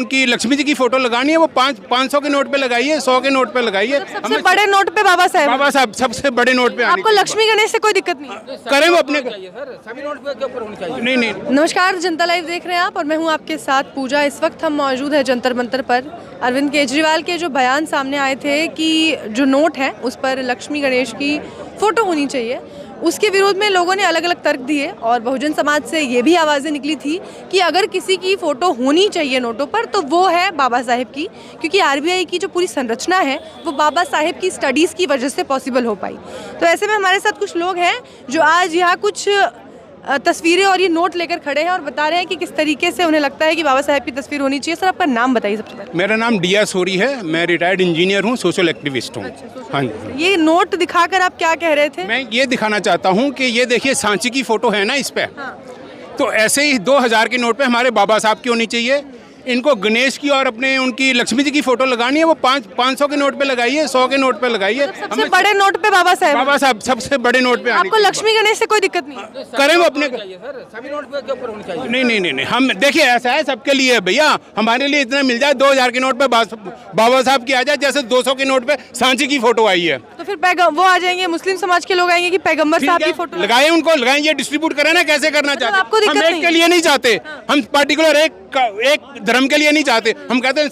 उनकी लक्ष्मी जी की फोटो लगानी है वो 500 के नोट पे लगाइए, 100 के नोट पे लगाइए। सबसे बड़े नोट पे बाबा साहब सबसे बड़े नोट पे आपको लक्ष्मी गणेश से कोई दिक्कत नहीं? करें वो अपने सभी नोट के ऊपर होनी चाहिए। नहीं। नमस्कार, जनता लाइव देख रहे हैं आप और मैं हूं आपके साथ पूजा। इस वक्त हम मौजूद हैं जंतर मंतर पर। अरविंद केजरीवाल के जो बयान सामने आए थे कि जो नोट है उस पर लक्ष्मी गणेश की फोटो होनी चाहिए, उसके विरोध में लोगों ने अलग अलग तर्क दिए और बहुजन समाज से ये भी आवाज़ें निकली थी कि अगर किसी की फ़ोटो होनी चाहिए नोटों पर तो वो है बाबा साहेब की, क्योंकि आरबीआई की जो पूरी संरचना है वो बाबा साहेब की स्टडीज़ की वजह से पॉसिबल हो पाई। तो ऐसे में हमारे साथ कुछ लोग हैं जो आज यहाँ कुछ तस्वीरें और ये नोट लेकर खड़े हैं और बता रहे हैं कि किस तरीके से उन्हें लगता है कि बाबा साहेब की तस्वीर होनी चाहिए। सर, आपका नाम बताइए सबसे पहले। मेरा नाम डिया सोरी है, मैं रिटायर्ड इंजीनियर हूँ, सोशल एक्टिविस्ट हूँ। हाँ जी। ये नोट दिखाकर आप क्या कह रहे थे? मैं ये दिखाना चाहता हूँ कि ये देखिए सांची की फोटो है ना इस पे। तो ऐसे ही 2000 के नोट पे हमारे बाबा साहब की होनी चाहिए। इनको गणेश की और अपने उनकी लक्ष्मी जी की फोटो लगानी है वो 500 के नोट पे लगाइए, 100 के नोट पे लगाइए। सबसे बड़े नोट पे बाबा साहब सबसे बड़े नोट पे आपको लक्ष्मी गणेश से कोई दिक्कत नहीं? करें वो अपने सभी नोट के ऊपर होनी चाहिए। नहीं। हम देखिए ऐसा है सबके लिए है भैया, हमारे लिए इतना मिल जाए 2000 के नोट पे बाबा साहब की आ जाए, जैसे 200 के नोट पे सांची की फोटो आई है। तो फिर वो आ जाएंगे, मुस्लिम समाज के लोग आएंगे कि पैगंबर साहब की फोटो लगाए, उनको लगाए, ये डिस्ट्रीब्यूट करें ना, कैसे करना चाहते आपको दिक्कत हम एक नहीं? के लिए नहीं चाहते, हम पार्टिकुलर एक धर्म के लिए नहीं चाहते। हम कहते हैं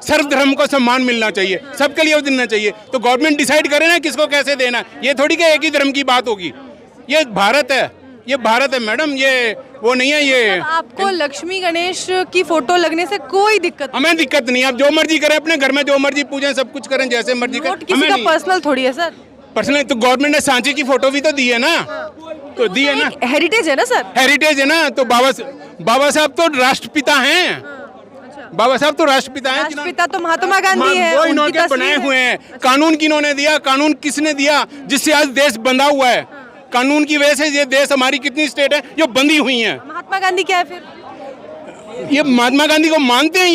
सर्व धर्म को सम्मान मिलना चाहिए, सबके लिए देना चाहिए। तो गवर्नमेंट डिसाइड करे ना किसको कैसे देना, ये थोड़ी कि एक ही धर्म की बात होगी। ये भारत है मैडम, ये वो नहीं है। ये आपको लक्ष्मी गणेश की फोटो लगने से कोई दिक्कत? हमें दिक्कत नहीं, आप जो मर्जी करें, अपने घर में जो मर्जी पूजें, सब कुछ करें, जैसे मर्जी करें। किसी का पर्सनल थोड़ी है सर। पर्सनल तो गवर्नमेंट ने सांची की फोटो भी तो दी है ना, तो दी है ना, हेरिटेज है ना सर, हेरिटेज है ना। तो बाबा साहब तो राष्ट्रपिता हैं। बाबा साहब तो राष्ट्रपिता हैं। राष्ट्रपिता तो महात्मा गांधी है, वो इन्होंने बनाए हुए हैं। कानून किन्होंने दिया? कानून किसने दिया? जिससे आज देश बंधा हुआ है। कानून की वजह से ये देश, हमारी कितनी स्टेट है जो बंधी हुई हैं। महात्मा गांधी क्या है फिर? ये महात्मा गांधी को मानते हैं?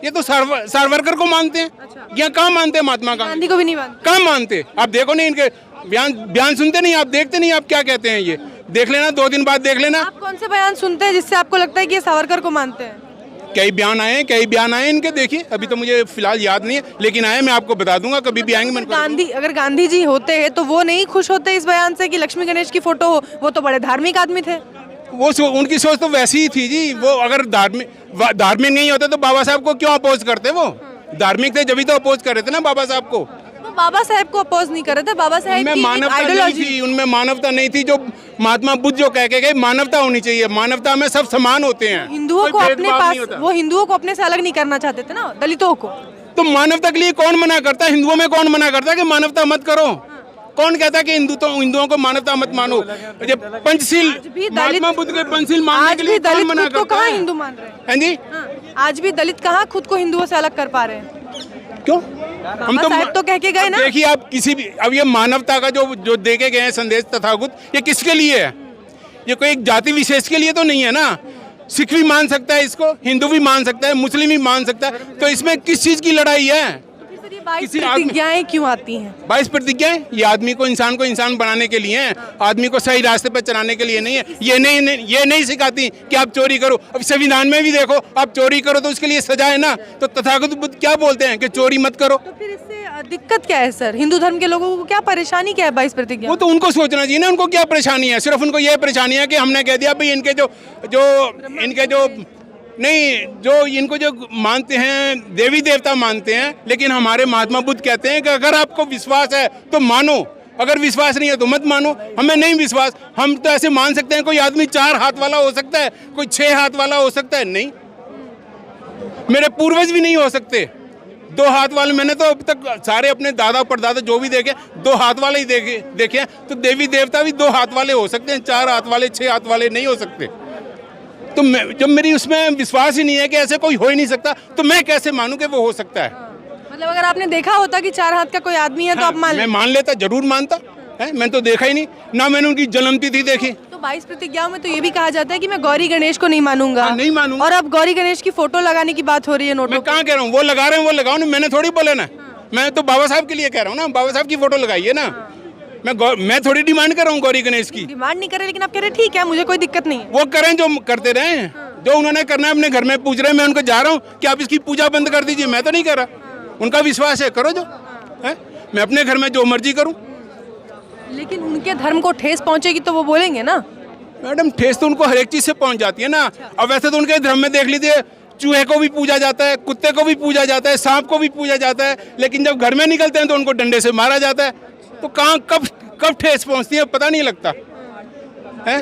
ये तो सावरकर को मानते हैं। यहाँ कहाँ मानते हैं महात्मा गांधी को? भी नहीं मानते। कहाँ मानते? आप देखो नहीं, इनके बयान सुनते नहीं, आप देखते नहीं, आप क्या कहते हैं ये देख लेना, 2 दिन बाद देख लेना। आप कौन से बयान सुनते हैं जिससे आपको लगता है कि ये सावरकर को मानते हैं? कई बयान आए इनके, देखिए अभी तो मुझे फिलहाल याद नहीं है, लेकिन आए, मैं आपको बता दूंगा, कभी भी आएंगे। अगर गांधी जी होते हैं तो वो नहीं खुश होते इस बयान से कि लक्ष्मी गणेश की फोटो हो? वो तो बड़े धार्मिक आदमी थे। वो उनकी सोच तो वैसी ही थी जी। वो अगर धार्मिक नहीं होते तो बाबा साहब को क्यों अपोज करते? वो धार्मिक थे, जब भी तो अपोज कर रहे थे ना बाबा साहब को। बाबा साहब को अपोज नहीं कर रहे थे, बाबा साहब की आइडियोलॉजी, उनमें मानवता नहीं थी। जो महात्मा बुद्ध जो कह के गए, मानवता होनी चाहिए, मानवता में सब समान होते हैं। हिंदुओं को अपने पास, वो हिंदुओं को अपने से अलग नहीं करना चाहते थे ना, दलितों को। तो मानवता के लिए कौन मना करता है? हिंदुओं में कौन मना करता है कि मानवता मत करो? कौन कहता है कि हिंदुओं को मानवता मत मानो? पंचशील, महात्मा बुद्ध के पंचशील मानने के लिए कौन मना करता है? हिंदू मान रहे हैं जी। आज भी दलित कहाँ खुद को हिंदुओं से अलग कर पा रहे हैं? क्यों? हम तो कह के गए ना। देखिए आप किसी भी, अब ये मानवता का जो देके गए हैं संदेश तथागत, ये किसके लिए है? ये कोई एक जाति विशेष के लिए तो नहीं है ना। सिख भी मान सकता है इसको, हिंदू भी मान सकता है, मुस्लिम भी मान सकता है। तो इसमें किस चीज की लड़ाई है? 22 प्रतिज्ञाएं क्यों आती हैं? 22 प्रतिज्ञाएं ये आदमी को इंसान बनाने के लिए हैं, आदमी को सही रास्ते पर चलाने के लिए नहीं है। ये नहीं सिखाती कि आप चोरी करो। अब संविधान में भी देखो, आप चोरी करो तो उसके लिए सजा है ना। तो तथागत बुद्ध क्या बोलते हैं कि चोरी मत करो। तो फिर इससे दिक्कत क्या है सर? हिंदू धर्म के लोगों को क्या परेशानी क्या है 22 प्रतिज्ञा? वो तो उनको सोचना चाहिए ना, उनको क्या परेशानी है। सिर्फ उनको ये परेशानी है कि हमने कह दिया भाई इनके जो मानते हैं, देवी देवता मानते हैं, लेकिन हमारे महात्मा बुद्ध कहते हैं कि अगर आपको विश्वास है तो मानो, अगर विश्वास नहीं है तो मत मानो। हमें नहीं विश्वास, हम तो ऐसे मान सकते हैं कोई आदमी 4 हाथ वाला हो सकता है, कोई 6 हाथ वाला हो सकता है। नहीं, मेरे पूर्वज भी नहीं हो सकते 2 हाथ वाले। मैंने तो अब तक सारे अपने दादा परदादा जो भी देखे 2 हाथ वाले ही देखे। तो देवी देवता भी 2 हाथ वाले हो सकते हैं, 4 हाथ वाले, 6 हाथ वाले नहीं हो सकते। तो जब मेरी उसमें विश्वास ही नहीं है कि ऐसे कोई हो ही नहीं सकता, तो मैं कैसे मानूं कि वो हो सकता है? मतलब अगर आपने देखा होता कि 4 हाथ का कोई आदमी है तो आप मैं मान लेता, जरूर मानता है। मैंने तो देखा ही नहीं ना, मैंने उनकी जन्मतिथि देखी। तो 22 प्रतिज्ञाओं में तो ये भी कहा जाता है कि मैं गौरी गणेश को नहीं मानूंगा। नहीं मानूंगा। और अब गौरी गणेश की फोटो लगाने की बात हो रही है नोटों। मैं कहाँ कह रहा हूँ वो लगा रहे हैं, वो लगाओ ना, मैंने थोड़ी बोला ना। मैं तो बाबा साहब के लिए कह रहा हूँ ना, बाबा साहब की फोटो लगाइए ना। मैं थोड़ी डिमांड कर रहा हूँ गौरी गणेश की। डिमांड नहीं कर रहे, लेकिन आप कह रहे ठीक है, मुझे कोई दिक्कत नहीं है। वो करें जो करते रहे, जो उन्होंने करना है अपने घर में पूछ रहे हैं, मैं उनको जा रहा हूँ कि आप इसकी पूजा बंद कर दीजिए, मैं तो नहीं कर रहा। उनका विश्वास है, करो जो है, मैं अपने घर में जो मर्जी करूँ। लेकिन उनके धर्म को ठेस पहुंचेगी तो वो बोलेंगे ना। मैडम ठेस तो उनको हर एक चीज़ से पहुंच जाती है ना। अब वैसे तो उनके धर्म में देख लीजिए, चूहे को भी पूजा जाता है, कुत्ते को भी पूजा जाता है, सांप को भी पूजा जाता है, लेकिन जब घर में निकलते हैं तो उनको डंडे से मारा जाता है। तो कहाँ कब ठेस पहुंचती है पता नहीं लगता है।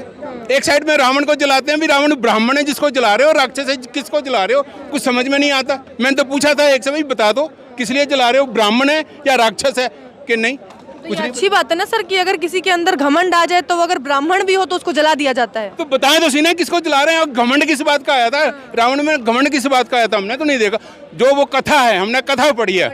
एक साइड में रावण को जलाते हैं, भी रावण ब्राह्मण है जिसको जला रहे हो, राक्षस है किसको जला रहे हो, कुछ समझ में नहीं आता। मैंने तो पूछा था एक समय, बता दो किस लिए जला रहे हो, ब्राह्मण है या राक्षस है, कि नहीं कुछ नहीं। अच्छी बात है ना सर कि अगर किसी के अंदर घमंड आ जाए तो वो अगर ब्राह्मण भी हो तो उसको जला दिया जाता है। तो बताएं तो सही ना किसको जला रहे हैं। और घमंड किस बात का आया था रावण में, घमंड किस बात का आया था, हमने तो नहीं देखा। जो वो कथा है, हमने कथा पढ़ी है,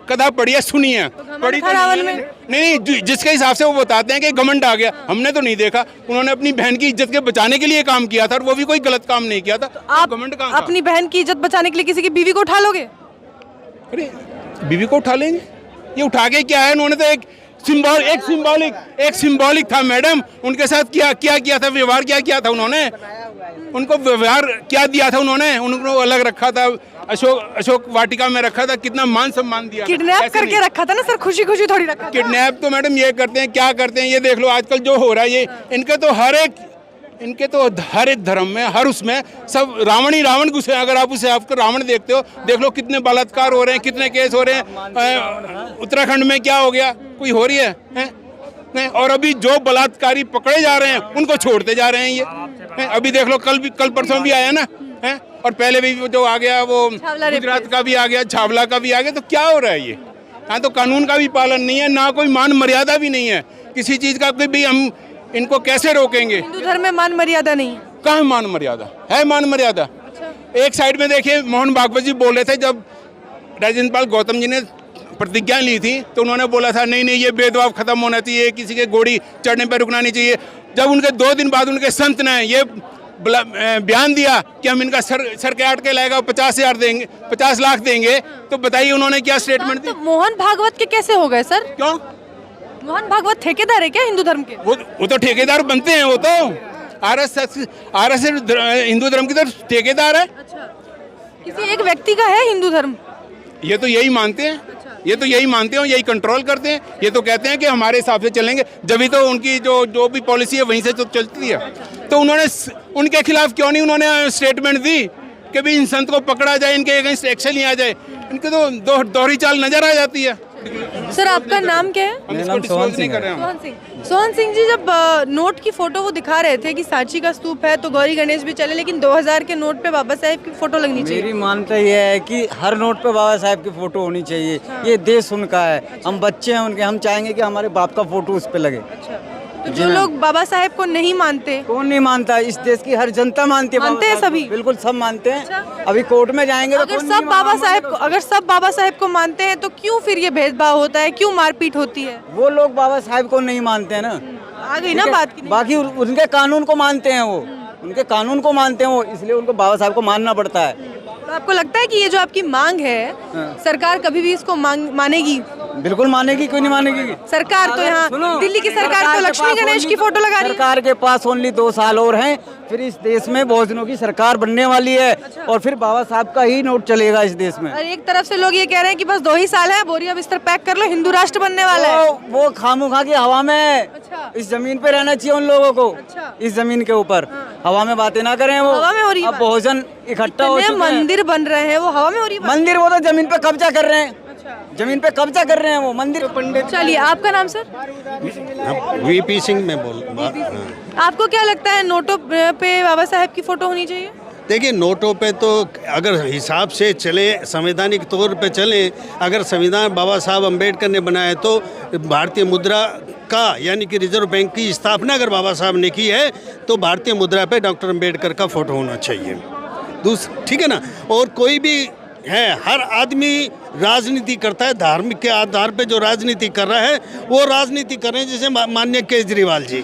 कथा पढ़ी है, सुनी है, पढ़ी तो रावण में नहीं, जिसके हिसाब से वो बताते हैं कि घमंड आ गया, हमने तो नहीं देखा। उन्होंने अपनी बहन की इज्जत के बचाने के लिए काम किया था, और वो भी कोई गलत काम नहीं किया था। आप घमंड कहाँ था? अपनी बहन की इज्जत बचाने के लिए किसी की बीवी को उठा लोगे? अरे बीवी को उठा लेंगे, ये उठा के क्या है, उन्होंने तो एक सिंबॉलिक था मैडम। उनके साथ क्या था, व्यवहार क्या किया था उन्होंने, उनको व्यवहार क्या दिया था उन्होंने, उनको अलग रखा था, अशोक वाटिका में रखा था, कितना मान सम्मान दिया, किडनैप करके रखा था ना सर, खुशी खुशी थोड़ी रखा था। किडनैप तो मैडम ये करते हैं, क्या करते हैं ये देख लो आजकल जो हो रहा है, ये इनके तो हर एक धर्म में, हर उसमें सब रावण ही रावण घुसे। अगर आप उसे आपको रावण देखते हो, देख लो कितने बलात्कार हो रहे हैं, कितने केस हो रहे हैं। उत्तराखंड में क्या हो गया, कोई हो रही है? नहीं। और अभी जो बलात्कारी पकड़े जा रहे हैं उनको छोड़ते जा रहे हैं ये। अभी देख लो कल परसों भी आया ना, है, और पहले भी जो आ गया वो गुजरात का भी आ गया, छावला का भी आ गया। तो क्या हो रहा है ये? यहाँ तो कानून का भी पालन नहीं है, ना कोई मान मर्यादा भी नहीं है किसी चीज़ का। कोई भी हम इनको कैसे रोकेंगे? हिंदू धर्म में मान मर्यादा नहीं है। कहाँ मान मर्यादा है? मान मर्यादा एक साइड में देखिए, मोहन भागवत जी बोल रहे थे जब राजेंद्र पाल गौतम जी ने प्रतिज्ञा ली थी, तो उन्होंने बोला था नहीं ये भेदभाव खत्म होना चाहिए, किसी के घोड़ी चढ़ने पर रुकना नहीं चाहिए। जब उनके 2 दिन बाद उनके संत ने ये बयान दिया कि हम इनका सर काट के लाएगा, 50,000 देंगे, 50 लाख देंगे, तो बताइए उन्होंने क्या स्टेटमेंट दी? तो मोहन भागवत के कैसे हो गए सर? क्यों? मोहन भागवत ठेकेदार है क्या हिंदू धर्म के? वो तो ठेकेदार बनते हैं, वो तो आरएसएस हिंदू धर्म की तरफ ठेकेदार है। अच्छा, किसी एक व्यक्ति का है हिंदू धर्म? ये तो यही मानते हैं, ये तो यही मानते हैं, यही कंट्रोल करते हैं। ये तो कहते हैं कि हमारे हिसाब से चलेंगे, जब तो उनकी जो भी पॉलिसी है वहीं से तो चलती है। तो उन्होंने उनके खिलाफ क्यों नहीं उन्होंने स्टेटमेंट दी कि भी इन संत को पकड़ा जाए, इनके अगेंस्ट एक्शन लिया जाए? इनके तो दोहरी चाल नजर आ जाती है। सर आपका नाम क्या है? हम इसको डिस्क्लोज नहीं कर रहे हैं। सोहन सिंह जी, जब नोट की फोटो वो दिखा रहे थे कि सांची का स्तूप है तो गौरी गणेश भी चले, लेकिन 2000 के नोट पे बाबा साहेब की फोटो लगनी चाहिए। मेरी मानता यह है कि हर नोट पे बाबा साहेब की फोटो होनी चाहिए। ये देश उनका है, हम बच्चे हैं उनके, हम चाहेंगे कि हमारे बाप का फोटो उस पे लगे। तो जो लोग बाबा साहेब को नहीं मानते, कौन नहीं मानता? इस देश की हर जनता मानती है। मानते हैं सभी? बिल्कुल सब मानते हैं। अभी कोर्ट में जाएंगे तो अगर सब बाबा साहेब को मानते हैं तो क्यों फिर ये भेदभाव होता है, क्यों मारपीट होती है? वो लोग बाबा साहेब को नहीं मानते हैं ना, आ गई ना बात की। बाकी उनके कानून को मानते हैं, वो उनके कानून को मानते हैं वो, इसलिए उनको बाबा साहब को मानना पड़ता है। तो आपको लगता है कि ये जो आपकी मांग है, सरकार कभी भी इसको मानेगी? बिल्कुल मानेगी, क्यों नहीं मानेगी? सरकार तो यहाँ दिल्ली की सरकार तो लक्ष्मी गणेश की फोटो लगा रही है। सरकार के पास ओनली 2 साल और हैं, फिर इस देश में बहुत दिनों की सरकार बनने वाली है। और फिर बाबा साहब का ही नोट चलेगा इस देश में। और एक तरफ से लोग ये कह रहे हैं कि बस 2 ही साल है, बोरिया बिस्तर पैक कर लो, हिंदू राष्ट्र बनने वाला है। वो खामोखा की हवा में, इस जमीन पे रहना चाहिए उन लोगों को। इस जमीन के ऊपर हवा में बातें ना करें। वो हवा में हो रही है। अब बहुजन इकट्ठा हो चुके हैं, मंदिर बन रहे हैं, वो हवा में हो रही है। मंदिर वो तो जमीन पे कब्जा कर रहे हैं, जमीन पे कब्जा कर रहे हैं वो मंदिर। चलिए, आपका नाम सर? वीपी सिंह में बोल। आपको क्या लगता है नोटों पे बाबा साहेब की फोटो होनी चाहिए? देखिए, नोटों पे तो अगर हिसाब से चले, संवैधानिक तौर पे चले, अगर संविधान बाबा साहब अम्बेडकर ने बनाया तो भारतीय मुद्रा का यानी कि रिजर्व बैंक की स्थापना अगर बाबा साहब ने की है तो भारतीय मुद्रा पे डॉक्टर अम्बेडकर का फोटो होना चाहिए। ठीक है ना? और कोई भी है, हर आदमी राजनीति करता है, धार्मिक के आधार पे जो राजनीति कर रहा है वो राजनीति कर रहे हैं। जैसे माननीय केजरीवाल जी,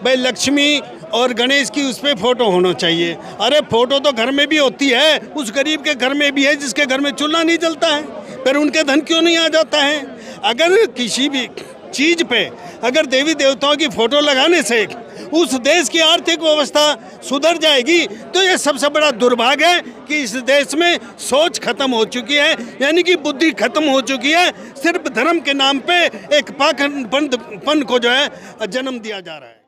भाई लक्ष्मी और गणेश की उस पर फोटो होना चाहिए। अरे फोटो तो घर में भी होती है, उस गरीब के घर में भी है जिसके घर में चूल्हा नहीं जलता है, फिर उनके धन क्यों नहीं आ जाता है? अगर किसी भी चीज़ पे अगर देवी देवताओं की फोटो लगाने से उस देश की आर्थिक व्यवस्था सुधर जाएगी। तो ये सबसे बड़ा दुर्भाग्य है कि इस देश में सोच खत्म हो चुकी है, यानी कि बुद्धि खत्म हो चुकी है। सिर्फ धर्म के नाम पे एक पाखंडपन को जो है जन्म दिया जा रहा है।